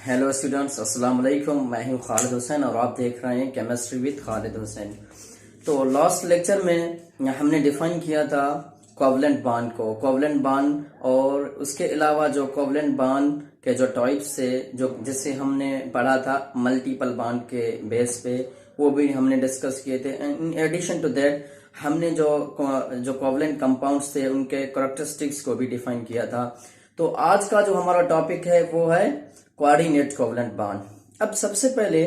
Hello students, अस्सलाम वालेकुम। मैं हूं खालिद हुसैन और आप देख रहे हैं केमिस्ट्री विद खालिद हुसैन। तो लास्ट लेक्चर में हमने डिफाइन किया था कोवलेंट बॉन्ड को, कोवलेंट बॉन्ड और उसके अलावा जो कोवलेंट बॉन्ड के जो टाइप्स से जो जिसे हमने पढ़ा था मल्टीपल बॉन्ड के बेस पे, वो भी हमने डिस्कस किए थे। इन एडिशन टू दैट हमने जो कोवलेंट कंपाउंड्स थे उनके कैरेक्टरिस्टिक्स को भी डिफाइन किया था। तो आज का जो हमारा टॉपिक है वो है कोऑर्डिनेट कोवलेंट बॉन्ड। अब सबसे पहले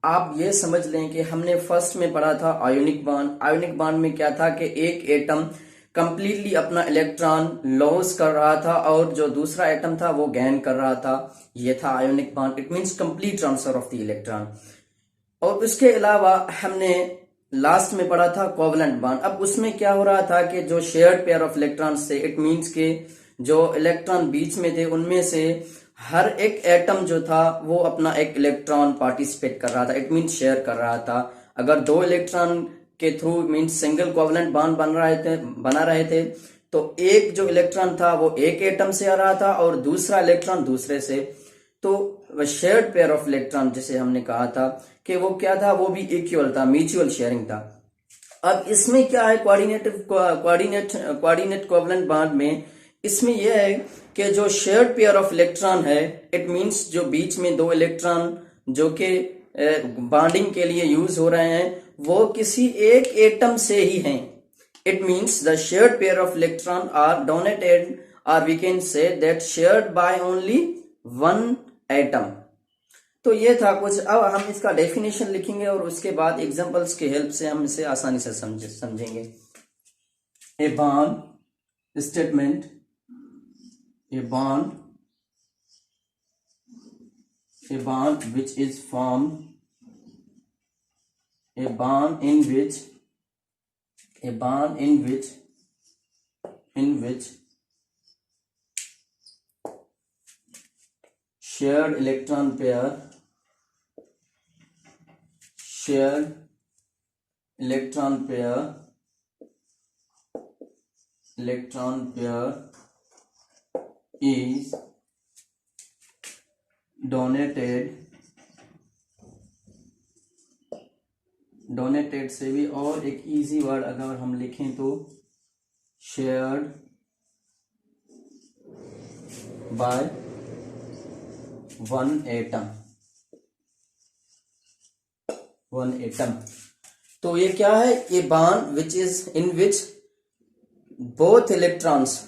आप ये समझ लें कि हमने फर्स्ट में पढ़ा था आयोनिक बॉन्ड। आयोनिक बॉन्ड में क्या था कि एक एटम कंप्लीटली अपना इलेक्ट्रॉन लॉस कर रहा था और जो दूसरा एटम था वो गेन कर रहा था। ये था ionic bond, it means complete transfer of the electron. और उसके अलावा हमने लास्ट में पढ़ा था कोवलेंट बॉन्ड। अब उसमें क्या हो रहा था कि जो शेयर्ड पेयर ऑफ इलेक्ट्रॉन्स थे, इट मींस के जो इलेक्ट्रॉन बीच में थे उनमें से हर एक एटम जो था वो अपना एक इलेक्ट्रॉन पार्टिसिपेट कर रहा था, इट मींस शेयर कर रहा था। अगर दो इलेक्ट्रॉन के through means single covalent bond बना रहे थे तो एक जो इलेक्ट्रॉन था वो एक एटम से आ रहा था और दूसरा इलेक्ट्रॉन दूसरे से। तो शेयर्ड पेयर ऑफ इलेक्ट्रॉन जिसे हमने कहा था कि वो क्या था, वो भी इक्वल था, म्यूचुअल शेयरिंग था। अब इसमें क्या है कोऑर्डिनेट कोवलेंट बॉन्ड में, इसमें यह है कि जो शेयर्ड पेयर ऑफ इलेक्ट्रॉन है, इट मींस जो बीच में दो इलेक्ट्रॉन जो कि बॉन्डिंग के लिए यूज हो रहे हैं वो किसी एक एटम से ही हैं। It means the shared pair of electron are donated और we can say that shared by only one atom. तो ये था कुछ। अब हम इसका डेफिनेशन लिखेंगे और उसके बाद एग्जांपल्स की हेल्प से हम इसे आसानी से समझेंगे। A bond statement, a bond which is formed, a bond in which shared electron pair is donated से भी और एक इजी वर्ड अगर हम लिखें तो शेयर्ड बाय वन एटम। तो ये क्या है, ये bond which is in which both electrons,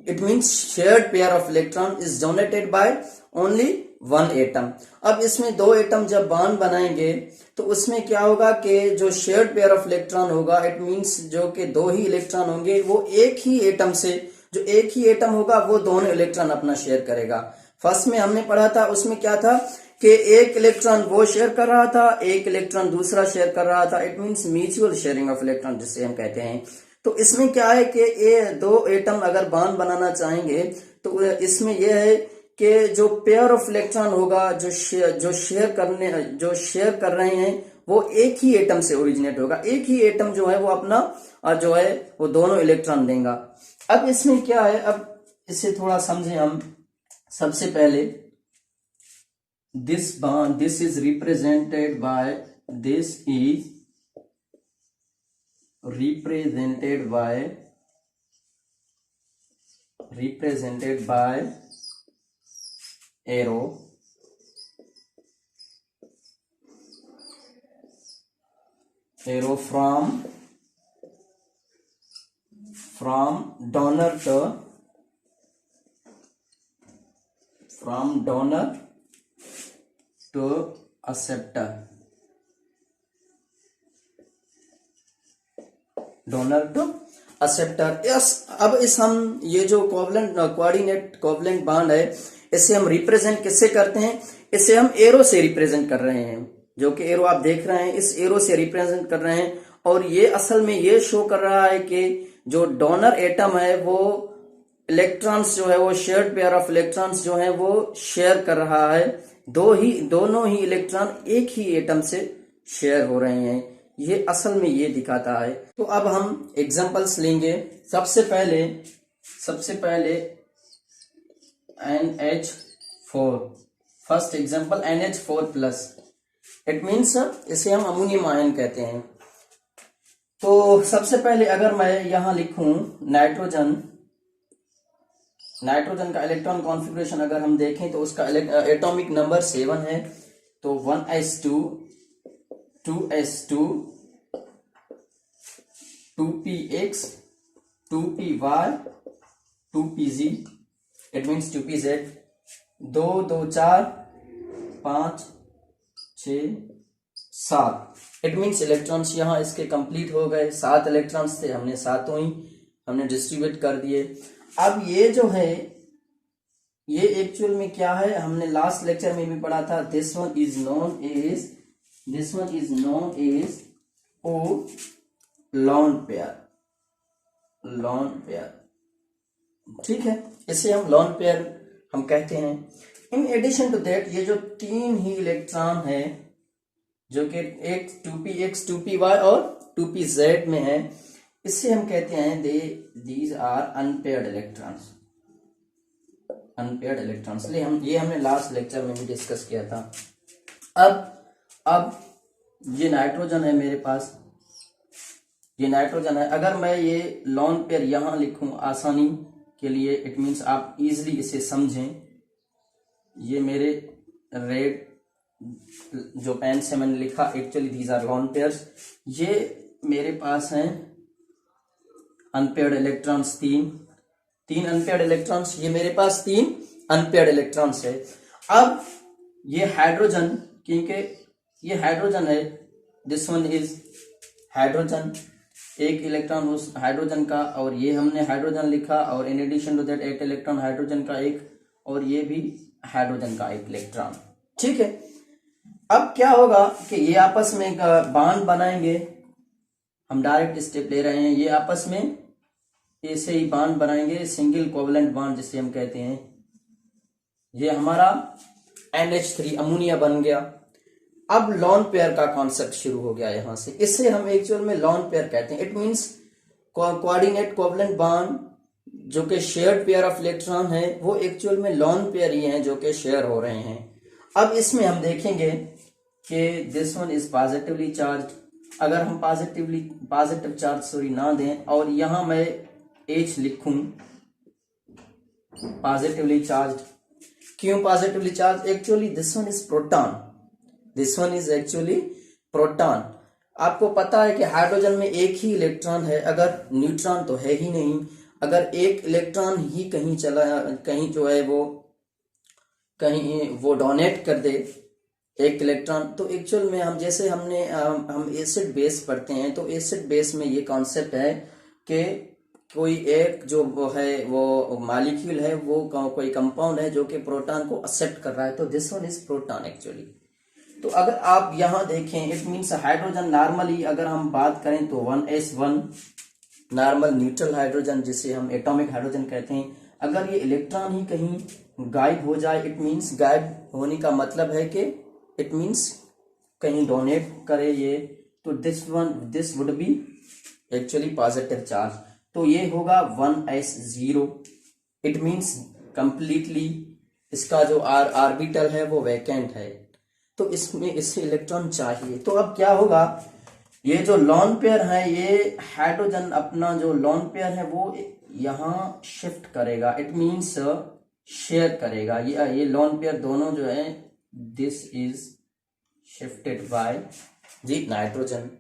it means shared pair of electron is donated bye only one atom. अब इसमें दो एटम जब बॉन्ड बनाएंगे तो उसमें क्या होगा कि जो शेयर्ड पेयर ऑफ इलेक्ट्रॉन होगा, इट मीन्स जो कि दो ही इलेक्ट्रॉन होंगे वो एक ही एटम से, जो एक ही एटम होगा वो दोनों इलेक्ट्रॉन अपना शेयर करेगा। फर्स्ट में हमने पढ़ा था उसमें क्या था कि एक इलेक्ट्रॉन वो शेयर कर रहा था, एक इलेक्ट्रॉन दूसरा शेयर कर रहा था, it means mutual sharing of electron जिसे हम कहते हैं। तो इसमें क्या है कि ये दो एटम अगर बॉन्ड बनाना चाहेंगे तो इसमें यह है कि जो पेयर ऑफ इलेक्ट्रॉन होगा जो शेयर कर रहे हैं वो एक ही एटम से ओरिजिनेट होगा। एक ही एटम जो है वो अपना जो है वो दोनों इलेक्ट्रॉन देगा। अब इसमें क्या है, अब इसे थोड़ा समझें हम। सबसे पहले this is represented by arrow from donor to acceptor, donor to acceptor. Yes, अब हम ये जो कोऑर्डिनेट कोवलेंट बॉन्ड है इसे हम रिप्रेजेंट किससे करते हैं, इसे हम एरो से रिप्रेजेंट कर रहे हैं। जो कि एरो आप देख रहे हैं, इस एरो से रिप्रेजेंट कर रहे हैं और ये असल में ये शो कर रहा है कि जो डोनर एटम है वो इलेक्ट्रॉन्स जो है वो शेयर्ड पेयर ऑफ इलेक्ट्रॉन्स जो है वो शेयर कर रहा है। दोनों ही इलेक्ट्रॉन एक ही एटम से शेयर हो रहे हैं। ये असल में ये दिखाता है। तो अब हम एग्जांपल्स लेंगे। सबसे पहले NH4 first example NH4+, it means इसे हम अमोनियम आयन कहते हैं। तो सबसे पहले अगर मैं यहां लिखूं नाइट्रोजन, नाइट्रोजन का इलेक्ट्रॉन कॉन्फ़िगरेशन अगर हम देखें तो उसका एटॉमिक नंबर 7 है। तो 1s2 2s2 2px 2py 2pz, it means 2pz, 2 2 4 5 6 7, it means electrons यहाँ इसके कंप्लीट हो गए। 7 इलेक्ट्रॉन्स थे, हमने सातों ही हमने डिस्ट्रीब्यूट कर दिए। अब ये जो है ये एक्चुअल में क्या है, हमने लास्ट लेक्चर में भी पढ़ा था, this one is known as a lone pair, lone pair, ठीक है, इसे हम लॉन पेयर हम कहते हैं। इन एडिशन टू दैट ये जो 3 ही इलेक्ट्रॉन है जो कि एक 2px 2py और 2pz में है, इससे हम कहते हैं these are unpaired electrons, unpaired electrons. ये हमने लास्ट लेक्चर में भी डिस्कस किया था। अब ये नाइट्रोजन है मेरे पास, ये नाइट्रोजन है। अगर मैं ये लॉन पेयर यहां लिखूं आसानी के लिए, इट मीन्स आप इजीली इसे समझें, ये मेरे रेड जो पेन से मैंने लिखा, actually these are lone pairs. ये मेरे पास हैं अनपेयर्ड इलेक्ट्रॉन्स, तीन अनपेयर्ड इलेक्ट्रॉन्स, ये मेरे पास 3 अनपेयर्ड इलेक्ट्रॉन्स है। अब ये हाइड्रोजन, क्योंकि ये हाइड्रोजन है, दिस वन इज हाइड्रोजन, एक इलेक्ट्रॉन उस हाइड्रोजन का, और ये हमने हाइड्रोजन लिखा, और इन एडिशन टू दैट एक इलेक्ट्रॉन हाइड्रोजन का एक, और ये भी हाइड्रोजन का एक इलेक्ट्रॉन, ठीक है। अब क्या होगा कि ये आपस में बॉन्ड बनाएंगे, हम डायरेक्ट स्टेप ले रहे हैं, ये आपस में ऐसे ही बॉन्ड बनाएंगे, सिंगल कोवलेंट बॉन्ड जिसे हम कहते हैं। ये हमारा NH3 अमोनिया बन गया। अब लॉन पेयर का कॉन्सेप्ट शुरू हो गया यहां से, इससे हम एक्चुअल में लॉन पेयर कहते हैं। It means coordinate covalent bond जो कि शेयर्ड पेयर ऑफ इलेक्ट्रॉन है, वो एक्चुअल में लॉन पेयर ही हैं जो कि शेयर हो रहे हैं। अब इसमें हम देखेंगे कि this one is positively charge. अगर हम पॉजिटिव चार्ज ना दें, और यहां मैं H लिखूं पॉजिटिवली चार्ज, क्यों positively charge? Actually this one is proton, this one is actually proton. आपको पता है कि हाइड्रोजन में एक ही इलेक्ट्रॉन है, अगर न्यूट्रॉन तो है ही नहीं। अगर एक इलेक्ट्रॉन ही कहीं चला, कहीं जो है वो कहीं वो डोनेट कर दे एक इलेक्ट्रॉन, तो एक्चुअल में हम जैसे हम एसिड बेस पढ़ते हैं, तो एसिड बेस में ये कॉन्सेप्ट है कि कोई एक जो वो है वो मॉलिक्यूल है, वो कोई कंपाउंड है जो कि प्रोटॉन को एक्सेप्ट कर रहा है, तो this one is proton actually. तो अगर आप यहां देखें, इट मीन्स हाइड्रोजन नॉर्मली अगर हम बात करें तो 1s1 नॉर्मल न्यूट्रल हाइड्रोजन, जिसे हम एटॉमिक हाइड्रोजन कहते हैं। अगर ये इलेक्ट्रॉन ही कहीं गायब हो जाए, इट मीन्स गायब होने का मतलब है कि इट मीन्स कहीं डोनेट करे ये, तो this would be actually positive charge. तो ये होगा 1s0, इट मीन्स कंप्लीटली इसका जो ऑर्बिटल है वो वैकेंट है, तो इसमें इससे इलेक्ट्रॉन चाहिए। तो अब क्या होगा, ये जो लॉन पेयर है, ये हाइड्रोजन अपना जो लॉन पेयर है वो यहां शिफ्ट करेगा, इट मीन्स शेयर करेगा। ये लॉन पेयर दोनों जो है, this is shifted by the nitrogen.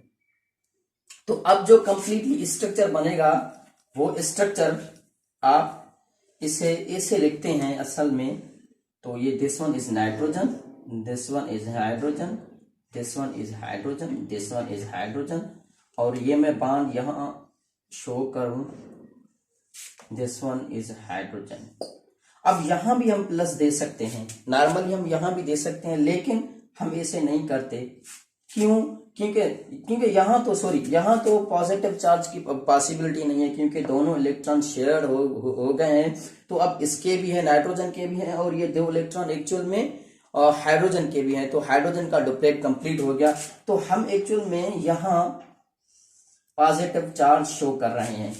तो अब जो कंप्लीटली स्ट्रक्चर बनेगा, वो स्ट्रक्चर आप इसे लिखते हैं असल में। तो ये this one is nitrogen, this one is hydrogen, this one is hydrogen, this one is hydrogen, और ये मैं बॉन्ड यहां शो करूं, दिस वन इज हाइड्रोजन। अब यहां भी हम प्लस दे सकते हैं, नॉर्मली हम यहां भी दे सकते हैं, लेकिन हम ऐसे नहीं करते। क्यों? क्योंकि यहाँ तो पॉजिटिव चार्ज की पॉसिबिलिटी नहीं है, क्योंकि दोनों इलेक्ट्रॉन शेयर हो गए हैं। तो अब इसके भी है, नाइट्रोजन के भी हैं, और ये 2 इलेक्ट्रॉन एक्चुअल में हाइड्रोजन के भी हैं, तो हाइड्रोजन का डुप्लेट कंप्लीट हो गया। तो हम एक्चुअल में यहाँ पॉजिटिव चार्ज शो कर रहे हैं,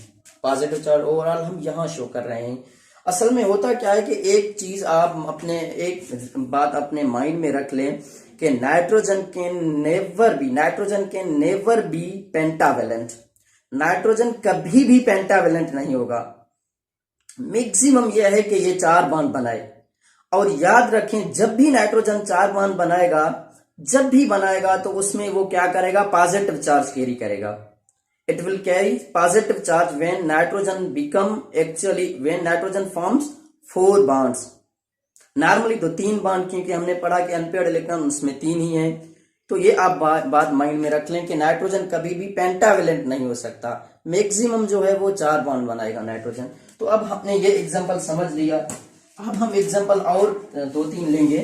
पॉजिटिव चार्ज ओवरऑल हम यहाँ शो कर रहे हैं। असल में होता क्या है कि एक चीज आप अपने एक बात अपने माइंड में रख लें कि nitrogen can never be pentavalent. Nitrogen कभी भी पेंटावेलेंट नहीं होगा। मैक्सिमम यह है कि ये 4 बॉन्ड बनाए। और याद रखें, जब भी नाइट्रोजन 4 बॉन्ड बनाएगा, जब भी बनाएगा तो उसमें वो क्या करेगा, पॉजिटिव चार्ज कैरी करेगा। it will carry positive charge when nitrogen forms 4 bonds। Normally तो 3 बॉन्ड, क्योंकि हमने पढ़ा कि अनपेयर्ड इलेक्ट्रॉन उसमें 3 ही है। तो ये आप बात माइंड में रख लें कि नाइट्रोजन कभी भी पेंटावेलेंट नहीं हो सकता। मैक्सिमम जो है वो 4 बॉन्ड बनाएगा नाइट्रोजन। तो अब हमने ये एग्जांपल समझ लिया। अब हम एग्जांपल और 2-3 लेंगे।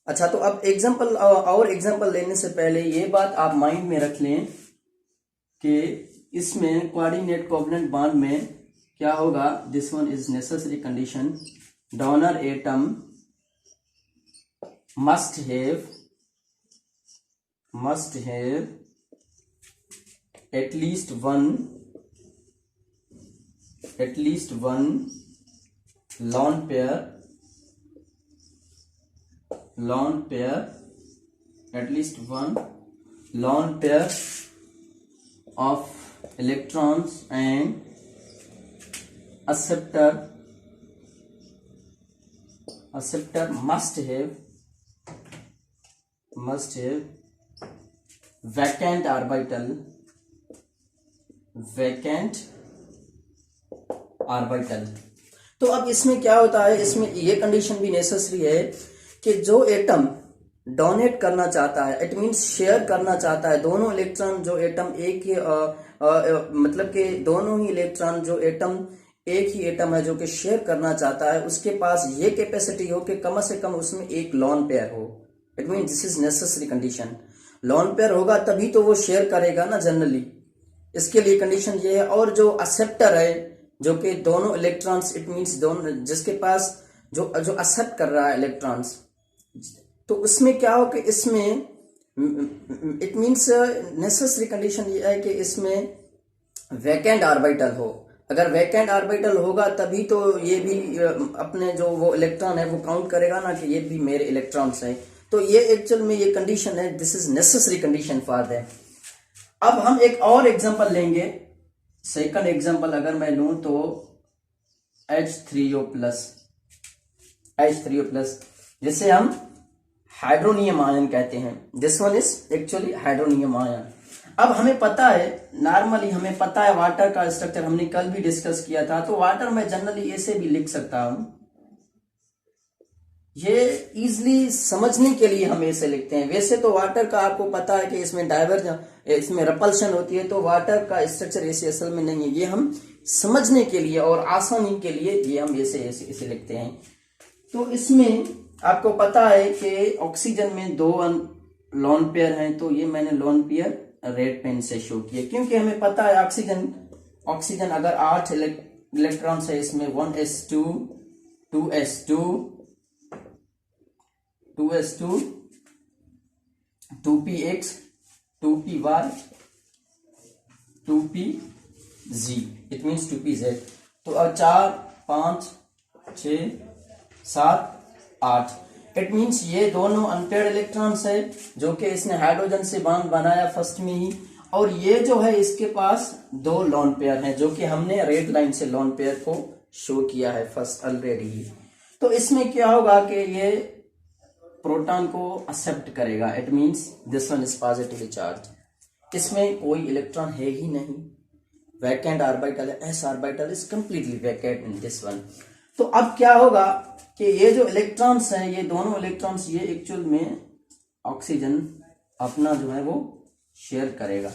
अच्छा, तो अब एग्जांपल लेने से पहले ये बात आप माइंड में रख लें कि इसमें कोऑर्डिनेट कोवलेंट बॉन्ड में क्या होगा, this one is necessary condition, donor atom must have at least one lone pair at least one lone pair of electrons, and acceptor must have vacant orbital। तो अब इसमें क्या होता है, इसमें ये कंडीशन भी नेसेसरी है कि जो एटम डोनेट करना चाहता है, इट मींस शेयर करना चाहता है, दोनों इलेक्ट्रॉन जो एटम एक ही मतलब कि दोनों ही इलेक्ट्रॉन जो एटम एक ही एटम है जो कि शेयर करना चाहता है, उसके पास ये कैपेसिटी हो कि कम से कम उसमें एक लॉन पेयर हो। It mean this is necessary condition. Lone pair होगा तभी तो वो शेयर करेगा ना जनरली, इसके लिए कंडीशन ये है। और जो एक्सेप्टर है, जो कि दोनों इलेक्ट्रॉन्स, इट मीन्स दोनों जिसके पास जो एक्सेप्ट कर रहा है इलेक्ट्रॉन्स, तो उसमें क्या हो कि इसमें इट मीन्स नेसेसरी कंडीशन ये है कि इसमें वैकेंट ऑर्बिटल हो। अगर वैकेंट ऑर्बिटल होगा तभी तो ये भी अपने जो वो इलेक्ट्रॉन है वो काउंट करेगा ना कि ये भी मेरे इलेक्ट्रॉन्स हैं। तो ये एक्चुअल में ये कंडीशन है, this is necessary condition for that. अब हम एक और एग्जांपल लेंगे। सेकंड एग्जांपल अगर मैं लूं तो H3O+, जिसे हम हाइड्रोनियम आयन कहते हैं। This one is actually hydronium ion. अब हमें पता है, नॉर्मली हमें पता है वाटर का स्ट्रक्चर, हमने कल भी डिस्कस किया था। तो वाटर में जनरली ऐसे भी लिख सकता हूं, ये इजिली समझने के लिए हम ऐसे लिखते हैं। वैसे तो वाटर का आपको पता है कि इसमें इसमें रिपल्शन होती है, तो वाटर का स्ट्रक्चर ऐसे असल में नहीं है। ये हम समझने के लिए और आसानी के लिए ये हम ऐसे लिखते हैं। तो इसमें आपको पता है कि ऑक्सीजन में 2 लोन पेयर हैं, तो ये मैंने लोन पेयर रेड पेन से शो किया, क्योंकि हमें पता है ऑक्सीजन अगर 8 इलेक्ट्रॉन्स है इसमें, 1s2 2s2 2px 2py 2pz, it means 2pz। तो अब 4 5 6 7 8, इट मीन्स ये दोनों अनपेयर्ड इलेक्ट्रॉन्स है जो कि इसने हाइड्रोजन से बॉन्ड बनाया फर्स्ट में ही। और ये जो है इसके पास 2 लोन पेयर हैं, जो कि हमने रेड लाइन से लोन पेयर को शो किया है फर्स्ट ऑलरेडी ही। तो इसमें क्या होगा कि ये प्रोटॉन को एक्सेप्ट करेगा, it means this one is positively charge. इसमें कोई इलेक्ट्रॉन है ही नहीं, वैकेंट ऑर्बिटल है, S orbital is completely vacant in this one. तो अब क्या होगा कि ये जो इलेक्ट्रॉन्स हैं, ये दोनों इलेक्ट्रॉन्स, ये एक्चुअल में ऑक्सीजन अपना जो है वो शेयर करेगा,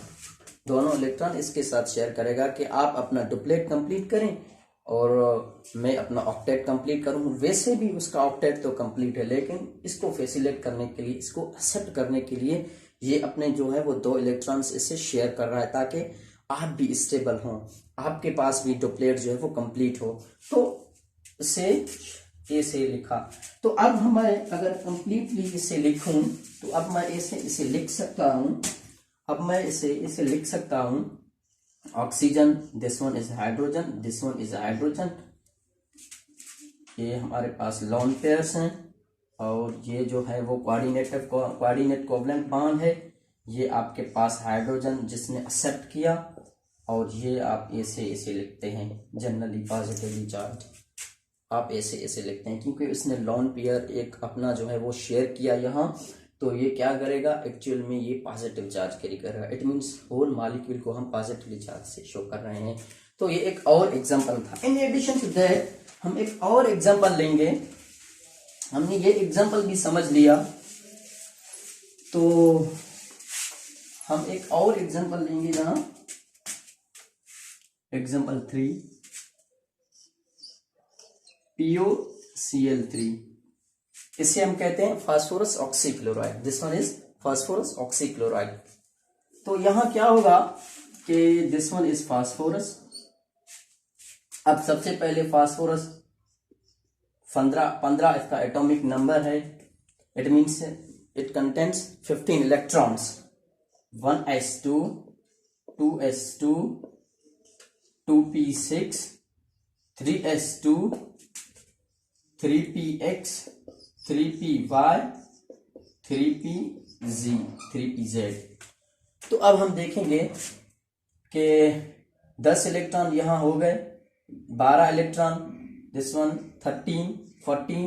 दोनों इलेक्ट्रॉन इसके साथ शेयर करेगा कि आप अपना डुप्लेट कंप्लीट करें और मैं अपना ऑक्टेट कंप्लीट करूं। वैसे भी उसका ऑक्टेट तो कंप्लीट है, लेकिन इसको फैसिलिटेट करने के लिए, इसको एक्सेप्ट करने के लिए ये अपने जो है वो 2 इलेक्ट्रॉन्स इससे शेयर कर रहा है, ताकि आप भी स्टेबल हों, आपके पास भी डुप्लेट जो है वो कंप्लीट हो। तो इसे ऐसे लिखा। तो अब मैं अगर कंप्लीटली इसे लिखूं तो अब मैं इसे लिख सकता हूं। अब मैं इसे लिख सकता हूं, oxygen, this one is hydrogen, this one is hydrogen, ये हमारे पास लोन पेयर्स हैं और ये जो है वो कोऑर्डिनेट कोवलेंट बॉन्ड है। ये आपके पास हाइड्रोजन जिसने एक्सेप्ट किया और ये आप ऐसे लिखते हैं जनरली पॉजिटिवली चार्ज, आप ऐसे लिखते हैं क्योंकि उसने लोन पेयर एक अपना जो है वो शेयर किया यहाँ, तो ये क्या करेगा एक्चुअल में ये पॉजिटिव चार्ज कैरी करेगा। इट मीन्स होल मॉलिक्यूल को हम पॉजिटिवली चार्ज से शो कर रहे हैं। तो ये एक और एग्जांपल था। इन एडिशन टू दैट हम एक और एग्जांपल लेंगे। हमने ये एग्जांपल भी समझ लिया तो हम एक और एग्जांपल लेंगे जहां एग्जांपल 3 POCl3, इसे हम कहते हैं phosphorus oxychloride. This one is phosphorus oxychloride. तो यहां क्या होगा कि दिस वन इज फास्फोरस। अब सबसे पहले फास्फोरस 15 इसका एटॉमिक नंबर है। It means it contains 15 electrons, 1s2, 2s2, 2p6, 3s2, 3px, 3py, 3pz, 3pz। तो अब हम देखेंगे कि 10 इलेक्ट्रॉन यहां हो गए, 12 इलेक्ट्रॉन, दिस वन 13, 14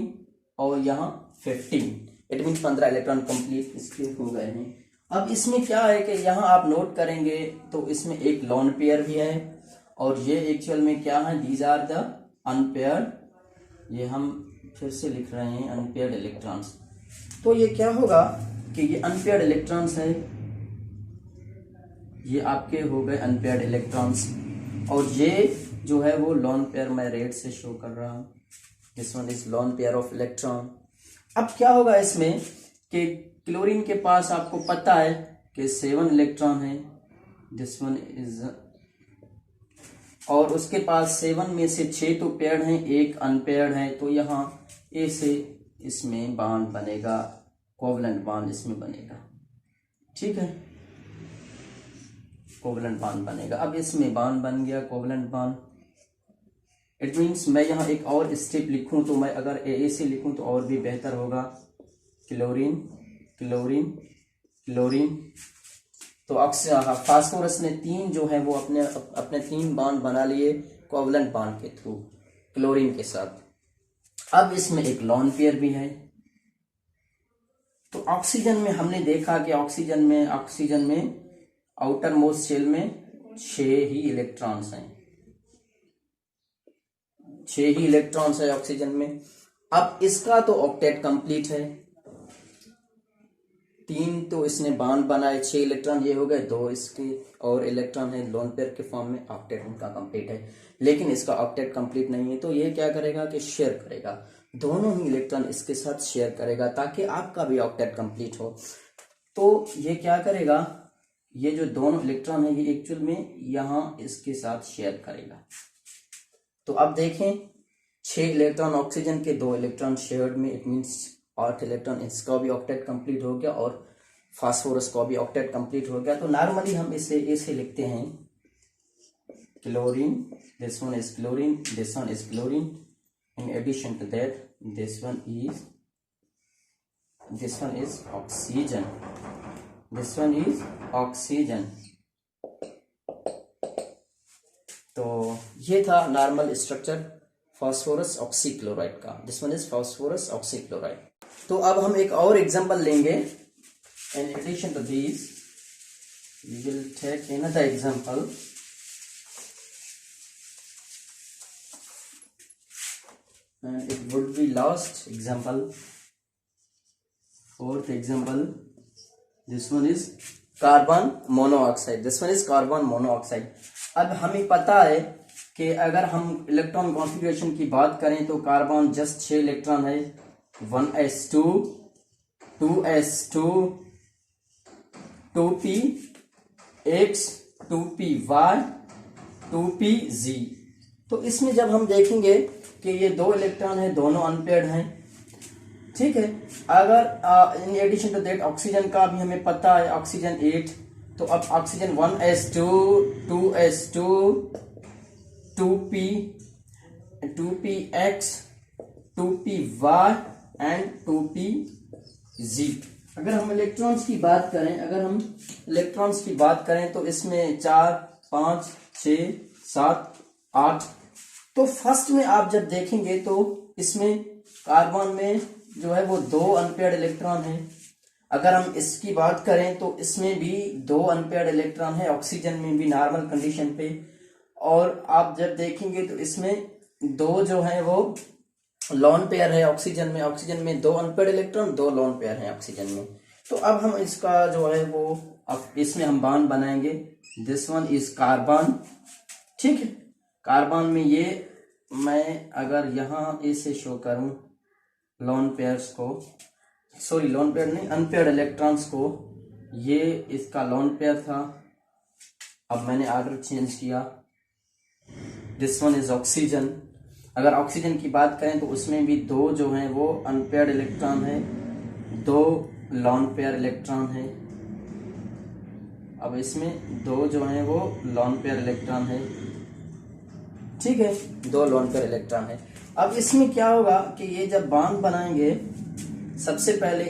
और यहाँ 15। इट मीन 15 इलेक्ट्रॉन कंप्लीट इसके हो गए हैं। अब इसमें क्या है कि यहाँ आप नोट करेंगे तो इसमें एक लोन पेयर भी है और ये एक्चुअल में क्या है, दीज आर द अनपेयर्ड, ये हम फिर से लिख रहे हैं अनपेयर्ड इलेक्ट्रॉन्स। तो ये क्या होगा कि ये अनपेयर्ड इलेक्ट्रॉन्स है, ये आपके हो गए अनपेयर्ड इलेक्ट्रॉन्स और ये जो है वो लोन पेयर मैं रेड से शो कर रहा हूं। This one is lone pair of electron. अब क्या होगा इसमें कि क्लोरीन के पास आपको पता है कि 7 इलेक्ट्रॉन है, दिस वन इज, और उसके पास 7 में से 6 तो पेयर्ड हैं, एक अनपेयर्ड है। तो यहाँ ए से इसमें बॉन्ड बनेगा, कोवलेंट बॉन्ड इसमें बनेगा, ठीक है, कोवलेंट बॉन्ड बनेगा। अब इसमें बॉन्ड बन गया कोवलेंट बॉन्ड। इट मीन्स मैं यहाँ एक और स्टेप लिखूं तो मैं अगर ए से लिखूं तो और भी बेहतर होगा, क्लोरीन क्लोरीन क्लोरीन। तो फास्फोरस ने 3 जो है वो अपने 3 बॉन्ड बना लिए कोवलेंट बॉन्ड के थ्रू क्लोरीन के साथ। अब इसमें एक लोन पेयर भी है। तो ऑक्सीजन में हमने देखा कि ऑक्सीजन में आउटर मोस्ट शेल में 6 ही इलेक्ट्रॉन्स हैं, 6 ही इलेक्ट्रॉन्स है ऑक्सीजन में। अब इसका तो ऑक्टेट कंप्लीट है, 3 तो इसने बॉन्ड बनाए, 6 इलेक्ट्रॉन ये हो गए, 2 इसके और इलेक्ट्रॉन है लोन पेयर के फॉर्म में, ऑक्टेट उनका कंप्लीट है। लेकिन इसका ऑक्टेट कंप्लीट नहीं है, तो ये क्या करेगा कि शेयर करेगा, दोनों ही इलेक्ट्रॉन इसके साथ शेयर करेगा ताकि आपका भी ऑक्टेट कंप्लीट हो। तो ये क्या करेगा, ये जो दोनों इलेक्ट्रॉन है ये एक्चुअल में यहां इसके साथ शेयर करेगा। तो अब देखें 6 इलेक्ट्रॉन ऑक्सीजन के, 2 इलेक्ट्रॉन शेयर्ड में, इट मीन्स 8 इलेक्ट्रॉन, इसका भी ऑक्टेट कंप्लीट हो गया और फास्फोरस का भी ऑक्टेट कंप्लीट हो गया। तो नॉर्मली हम इसे ऐसे लिखते हैं, chlorine, this one is chlorine, this one is chlorine, in addition to that this one is oxygen, this one is oxygen. तो ये था नॉर्मल स्ट्रक्चर फास्फोरस ऑक्सीक्लोराइड का। This one is phosphorus oxychloride. तो अब हम एक और एग्जांपल लेंगे। In addition to this we will take another example. And it would be last example, 4th example. This one is carbon monoxide, this one is carbon monoxide. अब हमें पता है कि अगर हम इलेक्ट्रॉन कॉन्फ़िगरेशन की बात करें तो कार्बन जस्ट 6 इलेक्ट्रॉन है, 1s2, 2s2, 2px, 2py, 2pz। तो इसमें जब हम देखेंगे कि ये 2 इलेक्ट्रॉन है, दोनों अनपेयर्ड हैं, ठीक है। अगर in addition to that oxygen का भी हमें पता है, ऑक्सीजन 8, तो अब oxygen 1s2, 2s2, 2p, 2px, 2p-Y and 2p-Z। अगर हम इलेक्ट्रॉन्स की बात करें तो इसमें 4, 5, 6, 7, 8। तो फर्स्ट में आप जब देखेंगे तो इसमें कार्बन में जो है वो 2 अनपेयर्ड इलेक्ट्रॉन है। अगर हम इसकी बात करें तो इसमें भी 2 अनपेयर्ड इलेक्ट्रॉन है, ऑक्सीजन में भी नॉर्मल कंडीशन पे। और आप जब देखेंगे तो इसमें 2 जो है वो लोन पेयर है ऑक्सीजन में 2 अनपेयर्ड इलेक्ट्रॉन, 2 लोन पेयर है ऑक्सीजन में। तो अब हम इसका जो है वो अब इसमें हम बॉन्ड बनाएंगे। दिस वन इज कार्बन, ठीक है। कार्बन में ये मैं अगर यहाँ इसे शो करूं लोन पेयर्स को, सॉरी लोन पेयर नहीं, अनपेयर्ड इलेक्ट्रॉन्स को, ये इसका लोन पेयर था। अब मैंने ऑर्डर चेंज किया। This one is oxygen. अगर ऑक्सीजन की बात करें तो उसमें भी 2 जो हैं वो अनपेयर्ड इलेक्ट्रॉन है, 2 लोन पेयर इलेक्ट्रॉन है। अब इसमें 2 जो हैं वो लोन पेयर इलेक्ट्रॉन है, ठीक है, 2 लोन पेयर इलेक्ट्रॉन है। अब इसमें क्या होगा कि ये जब बॉन्ड बनाएंगे, सबसे पहले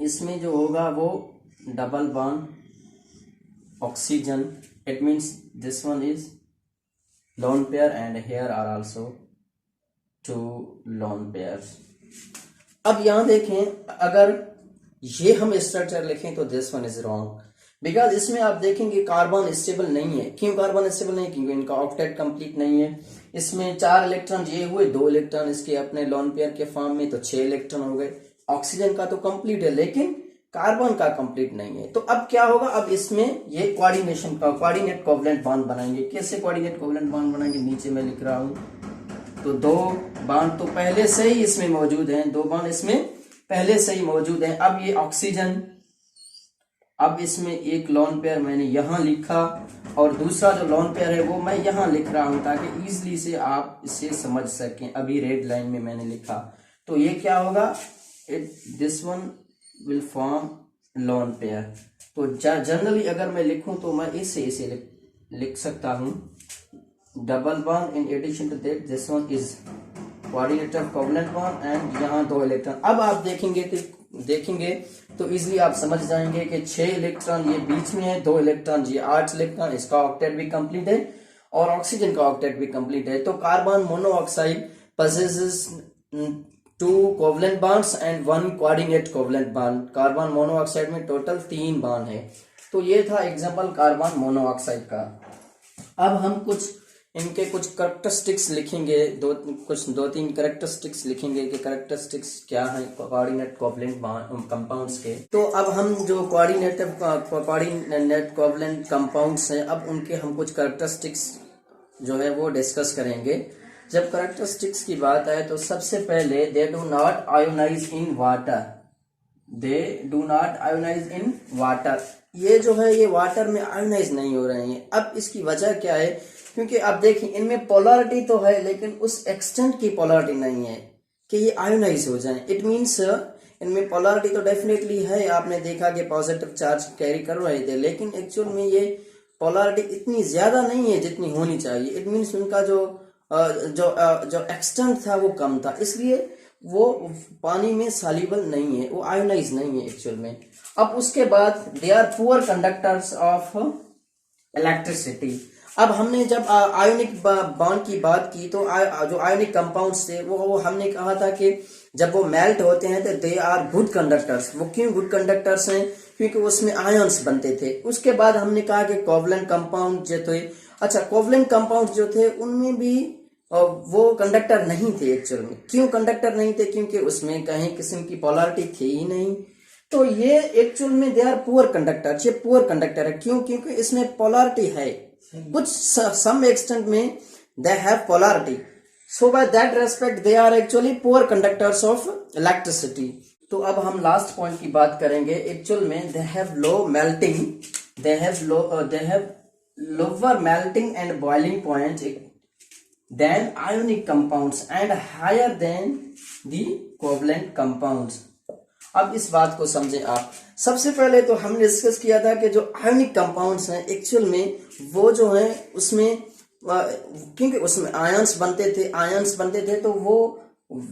इसमें जो होगा वो double bond oxygen, it means this one is lone pair and here are also 2 lone pairs। अब यहां देखें, अगर ये हम स्ट्रक्चर लिखें तो this one is wrong, because इसमें आप देखेंगे कार्बन स्टेबल नहीं है। क्यों कार्बन स्टेबल नहीं? क्योंकि इनका ऑक्टेट कंप्लीट नहीं है। इसमें 4 इलेक्ट्रॉन ये हुए, 2 इलेक्ट्रॉन इसके अपने लोन पेयर के फॉर्म में, तो 6 इलेक्ट्रॉन हो गए। ऑक्सीजन का तो कंप्लीट है लेकिन कार्बन का कंप्लीट नहीं है। तो अब क्या होगा, अब इसमें ये कोऑर्डिनेट कोवलेंट बॉन्ड बनाएंगे। कैसे कोऑर्डिनेट कोवलेंट बॉन्ड बनाएंगे? नीचे मैं लिख रहा हूं। तो 2 बॉन्ड तो पहले से ही इसमें मौजूद हैं, 2 बॉन्ड इसमें पहले से ही मौजूद हैं। अब ये ऑक्सीजन, अब इसमें एक लोन पेयर मैंने यहां लिखा और दूसरा जो लोन पेयर है वो मैं यहां लिख रहा हूं ताकि इजिली से आप इसे समझ सकें। अभी रेड लाइन में मैंने लिखा। तो ये क्या होगा, this one will form lone pair. तो जनरली अगर मैं लिखूं तो मैं इसे लिख सकता हूं, double bond in addition to that this one is coordinator covalent bond and यहाँ 2 इलेक्ट्रॉन। अब आप देखेंगे तो इजिली आप समझ जाएंगे कि 6 इलेक्ट्रॉन ये बीच में है, 2 इलेक्ट्रॉन ये 8 इलेक्ट्रॉन, इसका ऑक्टेट भी कंप्लीट है और ऑक्सीजन का ऑक्टेट भी कंप्लीट है। तो carbon monoxide possesses 2 covalent bonds and 1 coordinate covalent bond. Carbon monoxide में टोटल 3 बॉन्ड है। तो ये था एग्जांपल कार्बन मोनोऑक्साइड का। अब हम इनके कुछ कैरेक्टरिस्टिक्स लिखेंगे, 2-3 कैरेक्टरिस्टिक्स लिखेंगे कि कैरेक्टरिस्टिक्स क्या है कोऑर्डिनेट कोवलेंट कंपाउंड्स के। तो अब हम जो कोऑर्डिनेट कोवलेंट कंपाउंड्स हैं, अब उनके हम कुछ कैरेक्टरिस्टिक्स जो है वो डिस्कस करेंगे। जब कैरेक्टरिस्टिक्स की बात आए तो सबसे पहले they do not ionise in water. ये जो है ये वाटर में आयोनाइज नहीं हो रहे हैं। अब इसकी वजह क्या है? क्योंकि आप देखिए इनमें पोलैरिटी तो है लेकिन उस एक्सटेंट की पोलैरिटी नहीं है कि ये आयोनाइज हो जाएं। इट मीन्स इनमें पोलैरिटी तो डेफिनेटली है, आपने देखा कि पॉजिटिव चार्ज कैरी कर रहे थे, लेकिन एक्चुअल में ये पोलैरिटी इतनी ज्यादा नहीं है जितनी होनी चाहिए। इट मीन्स उनका जो एक्सटेंट था वो कम था, इसलिए वो पानी में सॉल्युबल नहीं है, वो आयोनाइज नहीं है एक्चुअल में। अब उसके बाद they are poor conductors of electricity. अब हमने जब आयोनिक बॉन्ड की बात की तो जो आयोनिक कंपाउंड्स थे वो हमने कहा था कि जब वो मेल्ट होते हैं तो दे आर गुड कंडक्टर्स। वो क्यों गुड कंडक्टर्स हैं? क्योंकि उसमें आयन्स बनते थे। उसके बाद हमने कहा कि कोवलेंट कंपाउंड जो थे, अच्छा कोवलेंट कंपाउंड जो थे उनमें भी वो कंडक्टर नहीं थे एक्चुअल में। क्यों कंडक्टर नहीं थे? क्योंकि उसमें कहीं किस्म की पोलैरिटी थी ही नहीं। तो ये एक्चुअल में दे आर पुअर कंडक्टर। ये पुअर कंडक्टर है क्यों? क्योंकि इसमें पोलैरिटी है, कुछ सम एक्सटेंट में they have polarity, so by that respect they are actually poor conductors of electricity. तो अब हम लास्ट पॉइंट की बात करेंगे। एक्चुअल में they have low melting, they have lower melting and boiling point than ionic compounds and higher than the covalent compounds. अब इस बात को समझें आप। सबसे पहले तो हमने डिस्कस किया था कि जो आयोनिक कंपाउंड्स हैं एक्चुअल में वो जो है उसमें क्योंकि उसमें आयंस बनते थे तो वो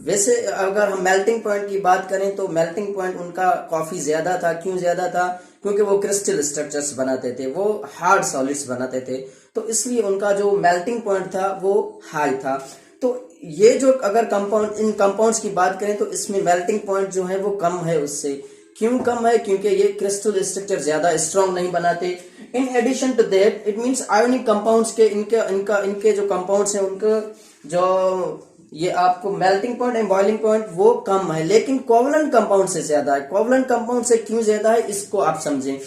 वैसे अगर हम मेल्टिंग पॉइंट की बात करें तो मेल्टिंग पॉइंट उनका काफी ज्यादा था। क्यों ज्यादा था? क्योंकि वो क्रिस्टल स्ट्रक्चर्स बनाते थे, वो हार्ड सॉलिड्स बनाते थे, तो इसलिए उनका जो मेल्टिंग पॉइंट था वो हाई था। तो ये जो अगर कंपाउंड, इन कंपाउंड्स की बात करें तो इसमें मेल्टिंग पॉइंट जो है वो कम है उससे। क्यों कम है? क्योंकि ये क्रिस्टल स्ट्रक्चर ज्यादा स्ट्रांग नहीं बनाते। In addition to that it means ionic compounds के इनके जो कंपाउंड्स हैं उनके जो ये आपको melting point and boiling point वो कम है, लेकिन कोवलेंट कंपाउंड से ज्यादा है। कोवलेंट कंपाउंड से क्यों ज्यादा है इसको आप समझें।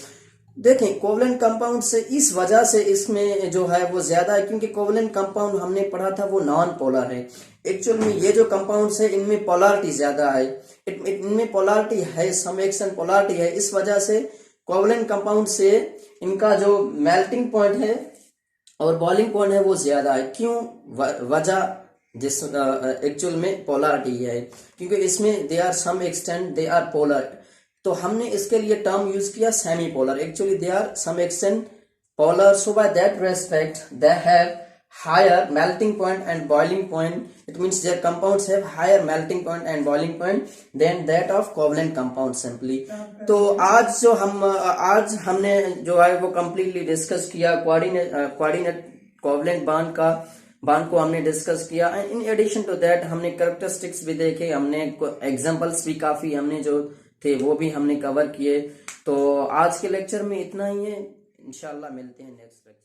देखें, कोवलेंट कंपाउंड से इस वजह से इसमें जो है वो ज्यादा है क्योंकि कोवलेंट कंपाउंड हमने पढ़ा था वो नॉन पोलर है। एक्चुअल में ये जो कंपाउंड्स है इनमें पोलैरिटी ज्यादा है, इनमें पोलैरिटी है, सम एक्सटेंट पोलैरिटी है। इस वजह से कोवलेंट कंपाउंड से इनका जो मेल्टिंग पॉइंट है और बॉइलिंग पॉइंट है वो ज्यादा है। क्यों? वजह जिस एक्चुअल में पोलैरिटी है, क्योंकि इसमें they are some extent they are polar. तो हमने इसके लिए टर्म यूज किया semi polar. Actually they are some extent polar, so by that respect they have higher melting point and boiling point. It means their compounds have higher melting point and boiling point than that of covalent compound simply. तो आज हमने जो है वो completely discuss किया coordinate covalent bond को हमने discuss किया। इन एडिशन टू दैट हमने कैरेक्टरिस्टिक्स भी देखे, हमने एग्जांपल्स भी काफी हमने जो थे वो भी हमने कवर किए। तो आज के लेक्चर में इतना ही है, इंशाल्लाह मिलते हैं नेक्स्ट लेक्चर।